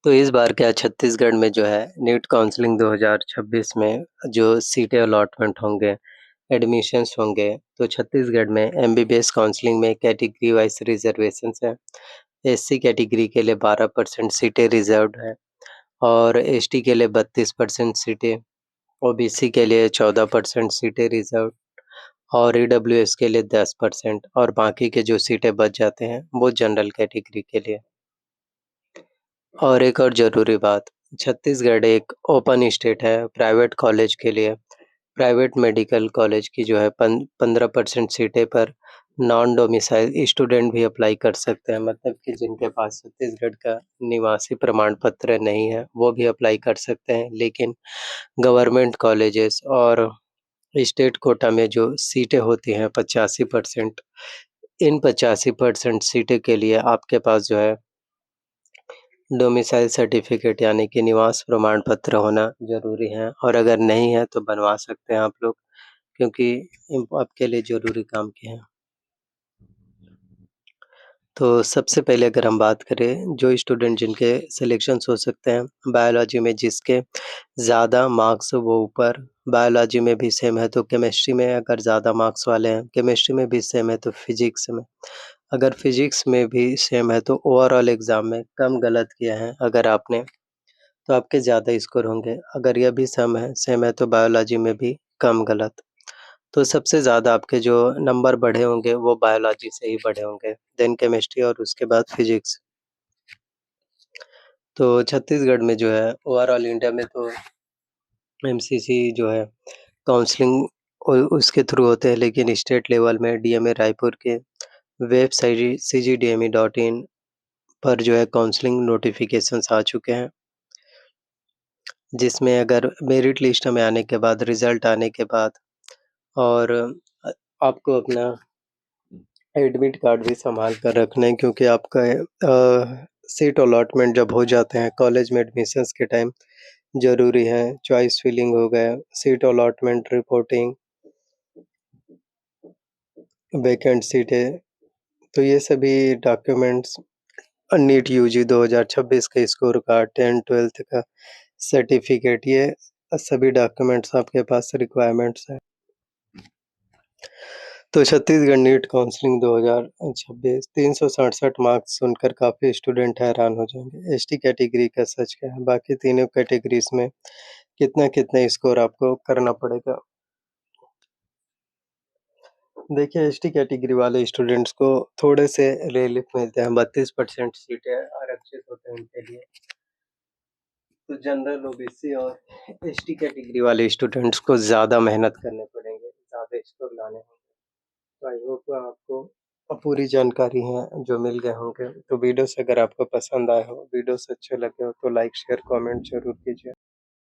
तो इस बार क्या छत्तीसगढ़ में जो है नीट काउंसलिंग 2026 में जो सीटें अलॉटमेंट होंगे, एडमिशन्स होंगे, तो छत्तीसगढ़ में एमबीबीएस काउंसलिंग में कैटेगरी वाइज़ रिज़र्वेशंस हैं। एससी कैटेगरी के लिए 12% सीटें रिज़र्व्ड हैं और एसटी के लिए 32% सीटें, ओबीसी के लिए 14% सीटें रिज़र्व्ड और ईडब्ल्यूएस के लिए 10% और बाकी के जो सीटें बच जाते हैं, वो जनरल कैटेगरी के लिए। और एक और ज़रूरी बात, छत्तीसगढ़ एक ओपन स्टेट है प्राइवेट कॉलेज के लिए। प्राइवेट मेडिकल कॉलेज की जो है 15% सीटें पर नॉन डोमिसाइल स्टूडेंट भी अप्लाई कर सकते हैं, मतलब कि जिनके पास छत्तीसगढ़ का निवासी प्रमाण पत्र नहीं है, वो भी अप्लाई कर सकते हैं। लेकिन गवर्नमेंट कॉलेजेस और स्टेट कोटा में जो सीटें होती हैं 85%, इन 85% सीटें के लिए आपके पास जो है डोमिसाइल सर्टिफ़िकेट यानी कि निवास प्रमाण पत्र होना ज़रूरी है और अगर नहीं है तो बनवा सकते हैं आप लोग, क्योंकि आपके लिए ज़रूरी काम के हैं। तो सबसे पहले अगर हम बात करें जो स्टूडेंट जिनके सिलेक्शंस हो सकते हैं, बायोलॉजी में जिसके ज़्यादा मार्क्स वो ऊपर, बायोलॉजी में भी सेम है तो केमिस्ट्री में अगर ज़्यादा मार्क्स वाले हैं, केमिस्ट्री में भी सेम है तो फिज़िक्स में, अगर फिज़िक्स में भी सेम है तो ओवरऑल एग्ज़ाम में कम गलत किए हैं अगर आपने, तो आपके ज़्यादा स्कोर होंगे। अगर यह भी सेम है तो बायोलॉजी में भी कम गलत। तो सबसे ज़्यादा आपके जो नंबर बढ़े होंगे वो बायोलॉजी से ही बढ़े होंगे, देन केमिस्ट्री और उसके बाद फिज़िक्स। तो छत्तीसगढ़ में जो है ओवरऑल इंडिया में तो एमसीसी जो है काउंसलिंग उसके थ्रू होते हैं, लेकिन स्टेट लेवल में डीएमए रायपुर के वेबसाइट cgdme.in पर जो है काउंसलिंग नोटिफ़िकेशंस आ चुके हैं। जिसमें अगर मेरिट लिस्ट में आने के बाद, रिज़ल्ट आने के बाद और आपको अपना एडमिट कार्ड भी सँभाल कर रखना है, क्योंकि आपका सीट अलॉटमेंट जब हो जाते हैं कॉलेज में एडमिशन्स के टाइम ज़रूरी है, चॉइस फिलिंग हो गया, सीट अलॉटमेंट रिपोर्टिंग, वैकेंट सीटें, तो ये सभी डॉक्यूमेंट्स नीट यूजी 2026 का स्कोर कार्ड, 10th-12th का सर्टिफ़िकेट, ये सभी डॉक्यूमेंट्स आपके पास रिक्वायरमेंट्स हैं। तो छत्तीसगढ़ नीट काउंसलिंग 2026 367 मार्क्स सुनकर काफ़ी स्टूडेंट हैरान हो जाएँगे। एसटी कैटेगरी का सच क्या है? बाकी तीनों कैटेगरीज़ में कितना-कितना स्कोर आपको करना पड़ेगा? देखिए, एसटी कैटेगरी वाले स्टूडेंट्स को थोड़े से रिलीफ मिलते हैं, 32% सीटें आरक्षित होते हैं उनके लिए। तो जनरल, ओबीसी और एसटी कैटेगरी वाले स्टूडेंट्स को ज़्यादा मेहनत करने पड़ेंगे, ज़्यादा स्कोर लाने होंगे। तो आई होप आपको पूरी जानकारी है जो मिल गए होंगे। तो वीडियोस अगर आपको पसंद आए हो, वीडियोस अच्छे लगे हो तो लाइक, शेयर, कमेंट ज़रूर कीजिए।